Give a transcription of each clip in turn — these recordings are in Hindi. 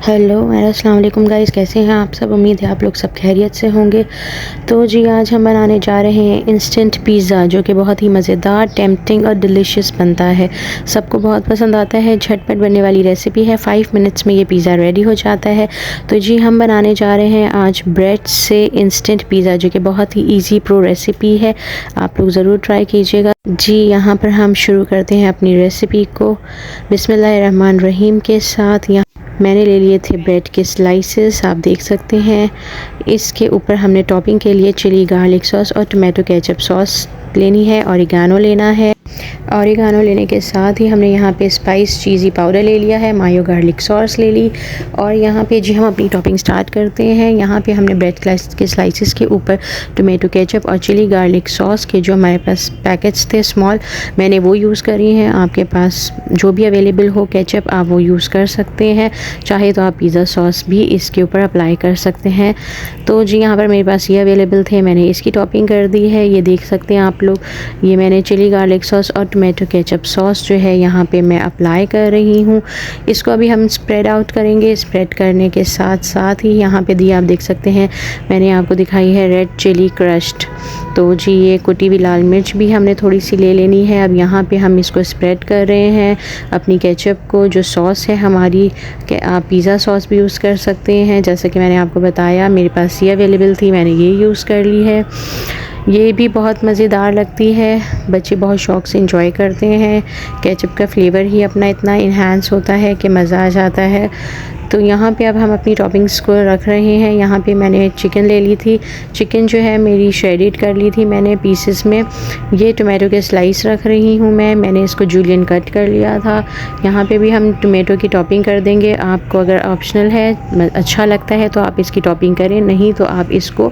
हेलो अस्सलाम वालेकुम गाइस, कैसे हैं आप सब। उम्मीद है आप लोग सब खैरियत से होंगे। तो जी आज हम बनाने जा रहे हैं इंस्टेंट पिज़्ज़ा, जो कि बहुत ही मज़ेदार, टेम्पटिंग और डिलीशियस बनता है। सबको बहुत पसंद आता है। झटपट बनने वाली रेसिपी है। 5 मिनट्स में ये पिज़्ज़ा रेडी हो जाता है। तो जी हम बनाने जा रहे हैं आज ब्रेड से इंस्टेंट पिज़्ज़ा, जो कि बहुत ही ईजी प्रो रेसिपी है। आप लोग ज़रूर ट्राई कीजिएगा। जी यहाँ पर हम शुरू करते हैं अपनी रेसिपी को बिस्मिल्लाहिर्रहमानिर्रहीम के साथ। यहाँ मैंने ले लिए थे ब्रेड के स्लाइसेस, आप देख सकते हैं। इसके ऊपर हमने टॉपिंग के लिए चिली गार्लिक सॉस और टमाटो केचप सॉस लेनी है। ऑरिगानो लेना है। ऑरिगानो लेने के साथ ही हमने यहाँ पे स्पाइस चीज़ी पाउडर ले लिया है। मायो गार्लिक सॉस ले ली। और यहाँ पे जी हम अपनी टॉपिंग स्टार्ट करते हैं। यहाँ पे हमने ब्रेड के स्लाइसेस के ऊपर टमाटो केचप और चिली गार्लिक सॉस के जो हमारे पास पैकेट्स थे स्मॉल, मैंने वो यूज़ करी हैं। आपके पास जो भी अवेलेबल हो केचप, आप वो यूज़ कर सकते हैं। चाहे तो आप पिज़्ज़ा सॉस भी इसके ऊपर अप्लाई कर सकते हैं। तो जी यहाँ पर मेरे पास ये अवेलेबल थे, मैंने इसकी टॉपिंग कर दी है। ये देख सकते हैं आप लोग। ये मैंने चिली गार्लिक सॉस और टमाटो केचप सॉस जो है यहाँ पे मैं अप्लाई कर रही हूँ। इसको अभी हम स्प्रेड आउट करेंगे। स्प्रेड करने के साथ साथ ही यहाँ पे दिए आप देख सकते हैं, मैंने आपको दिखाई है रेड चिली क्रश्ड। तो जी ये कुटी हुई लाल मिर्च भी हमने थोड़ी सी ले लेनी है। अब यहाँ पे हम इसको स्प्रेड कर रहे हैं अपनी केचप को। जो सॉस है हमारी, कि आप पिज़्ज़ा सॉस भी यूज़ कर सकते हैं। जैसे कि मैंने आपको बताया मेरे पास ये अवेलेबल थी, मैंने ये यूज़ कर ली है। ये भी बहुत मज़ेदार लगती है, बच्चे बहुत शौक़ से इंजॉय करते हैं। केचप का फ्लेवर ही अपना इतना इन्हांस होता है कि मज़ा आ जाता है। तो यहाँ पे अब हम अपनी टॉपिंग्स को रख रहे हैं। यहाँ पे मैंने चिकन ले ली थी। चिकन जो है मेरी श्रेडिड कर ली थी मैंने पीसेस में। ये टमाटो के स्लाइस रख रही हूँ मैंने इसको जूलियन कट कर लिया था। यहाँ पे भी हम टमाटो की टॉपिंग कर देंगे। आपको अगर ऑप्शनल है, अच्छा लगता है तो आप इसकी टॉपिंग करें, नहीं तो आप इसको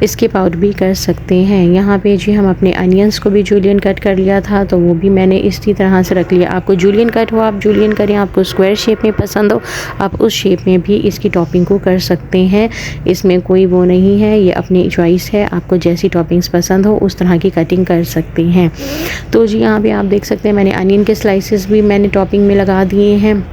स्किप आउट भी कर सकते हैं। यहाँ पे जी हम अपने अनियंस को भी जूलियन कट कर लिया था, तो वो भी मैंने इसी तरह से रख लिया। आपको जूलियन कट हो आप जूलियन करें, आपको स्क्वायर शेप में पसंद हो आप उस शेप में भी इसकी टॉपिंग को कर सकते हैं। इसमें कोई वो नहीं है, ये अपनी चॉइस है। आपको जैसी टॉपिंग्स पसंद हो उस तरह की कटिंग कर सकते हैं। तो जी यहाँ पे आप देख सकते हैं मैंने अनियन के स्लाइसेस भी मैंने टॉपिंग में लगा दिए हैं।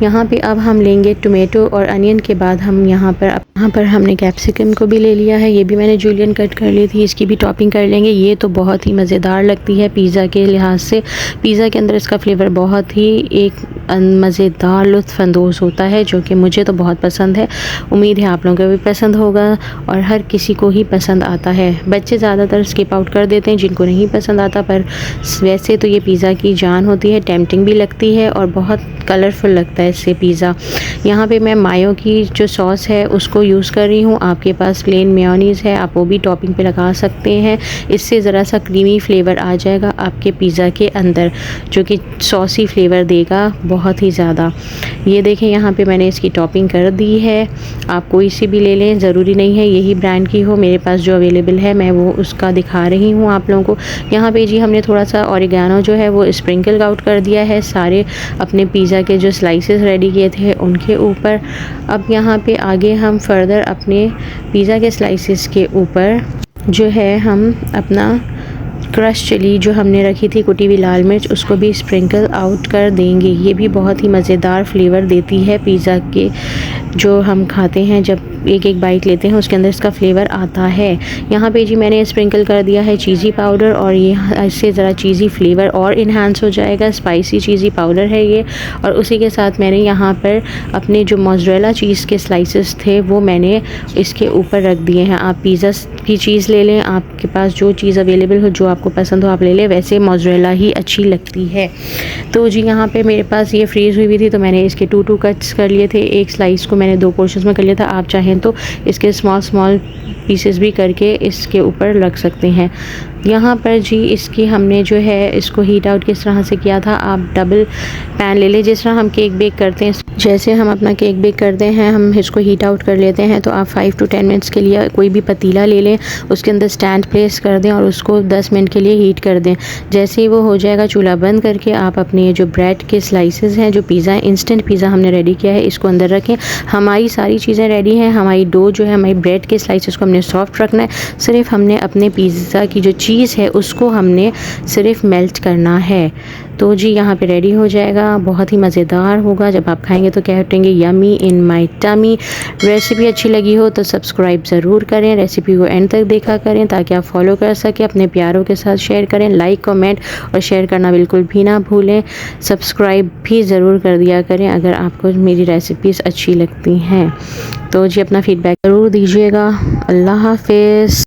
यहाँ पे अब हम लेंगे टोमेटो और अनियन के बाद हम यहाँ पर हमने कैप्सिकम को भी ले लिया है। ये भी मैंने जूलियन कट कर ली थी, इसकी भी टॉपिंग कर लेंगे। ये तो बहुत ही मज़ेदार लगती है पिज़्ज़ा के लिहाज से। पिज़्ज़ा के अंदर इसका फ्लेवर बहुत ही एक मज़ेदार लुत्फ़ अंदोज़ होता है, जो कि मुझे तो बहुत पसंद है। उम्मीद है आप लोगों को भी पसंद होगा और हर किसी को ही पसंद आता है। बच्चे ज़्यादातर स्किप आउट कर देते हैं जिनको नहीं पसंद आता, पर वैसे तो ये पिज़्ज़ा की जान होती है। टेम्पटिंग भी लगती है और बहुत कलरफुल लगता है इससे पिज़्ज़ा। यहाँ पे मैं मायो की जो सॉस है उसको यूज़ कर रही हूँ। आपके पास प्लेन मेयोनीज़ है, आप वो भी टॉपिंग पे लगा सकते हैं। इससे ज़रा सा क्रीमी फ्लेवर आ जाएगा आपके पिज़्ज़ा के अंदर, जो कि सॉसी फ्लेवर देगा बहुत ही ज़्यादा। ये देखें यहाँ पे मैंने इसकी टॉपिंग कर दी है। आप कोई सी भी ले लें, ज़रूरी नहीं है यही ब्रांड की हो। मेरे पास जो अवेलेबल है मैं वो उसका दिखा रही हूँ आप लोगों को। यहाँ पे जी हमने थोड़ा सा ऑरिगानो जो है वो स्प्रिंकल आउट कर दिया है सारे अपने पिज़्ज़ा के जो स्लाइसेस रेडी किए थे उनके ऊपर। अब यहाँ पे आगे हम फर्दर अपने पिज़्ज़ा के स्लाइसेस के ऊपर जो है हम अपना क्रश चिली जो हमने रखी थी कुटी हुई लाल मिर्च, उसको भी स्प्रिंकल आउट कर देंगे। ये भी बहुत ही मज़ेदार फ्लेवर देती है पिज़्ज़ा के। जो हम खाते हैं जब एक एक बाइट लेते हैं उसके अंदर इसका फ्लेवर आता है। यहाँ पे जी मैंने स्प्रिंकल कर दिया है चीज़ी पाउडर, और ये इससे ज़रा चीज़ी फ्लेवर और इन्हांस हो जाएगा। स्पाइसी चीज़ी पाउडर है ये। और उसी के साथ मैंने यहाँ पर अपने जो मोज़रेला चीज़ के स्लाइसेस थे वो मैंने इसके ऊपर रख दिए हैं। आप पिज़्ज़ा की चीज़ ले लें, आपके पास जो चीज़ अवेलेबल हो, जो आपको पसंद हो आप ले लें। वैसे मोज़रेला ही अच्छी लगती है। तो जी यहाँ पे मेरे पास ये फ्रीज़ हुई थी, तो मैंने इसके 2 कट्स कर लिए थे। एक स्लाइस को मैंने 2 पोर्शंस में कर लिया था। आप चाहें तो इसके स्मॉल पीसेस भी करके इसके ऊपर रख सकते हैं। यहाँ पर जी इसकी हमने जो है इसको हीट आउट किस तरह से किया था, आप डबल पैन ले लें जिस तरह हम केक बेक करते हैं। जैसे हम अपना केक बेक करते हैं हम इसको हीट आउट कर लेते हैं। तो आप 5 to 10 मिनट्स के लिए कोई भी पतीला ले लें, उसके अंदर स्टैंड प्लेस कर दें और उसको 10 मिनट के लिए हीट कर दें। जैसे ही वो हो जाएगा चूल्हा बंद करके आप अपने जो ब्रेड के स्लाइसेस हैं, जो पिज़्ज़ा इंस्टेंट पिज़्ज़ा हमने रेडी किया है, इसको अंदर रखें। हमारी सारी चीज़ें रेडी हैं। हमारी डो जो है, हमारी ब्रेड के स्लाइसेस को हमने सॉफ्ट रखना है। सिर्फ हमने अपने पिज़्ज़ा की जो चीज़ है उसको हमने सिर्फ मेल्ट करना है। तो जी यहाँ पे रेडी हो जाएगा, बहुत ही मज़ेदार होगा। जब आप खाएंगे तो क्या कहेंगे, yummy in my tummy. Recipe अच्छी लगी हो तो सब्सक्राइब ज़रूर करें, रेसिपी को एंड तक देखा करें ताकि आप फॉलो कर सकें, अपने प्यारों के साथ शेयर करें, लाइक कमेंट और शेयर करना बिल्कुल भी ना भूलें। सब्सक्राइब भी ज़रूर कर दिया करें अगर आपको मेरी रेसिपीज़ अच्छी लगती हैं। तो जी अपना फ़ीडबैक ज़रूर दीजिएगा। अल्लाह हाफ़िज़।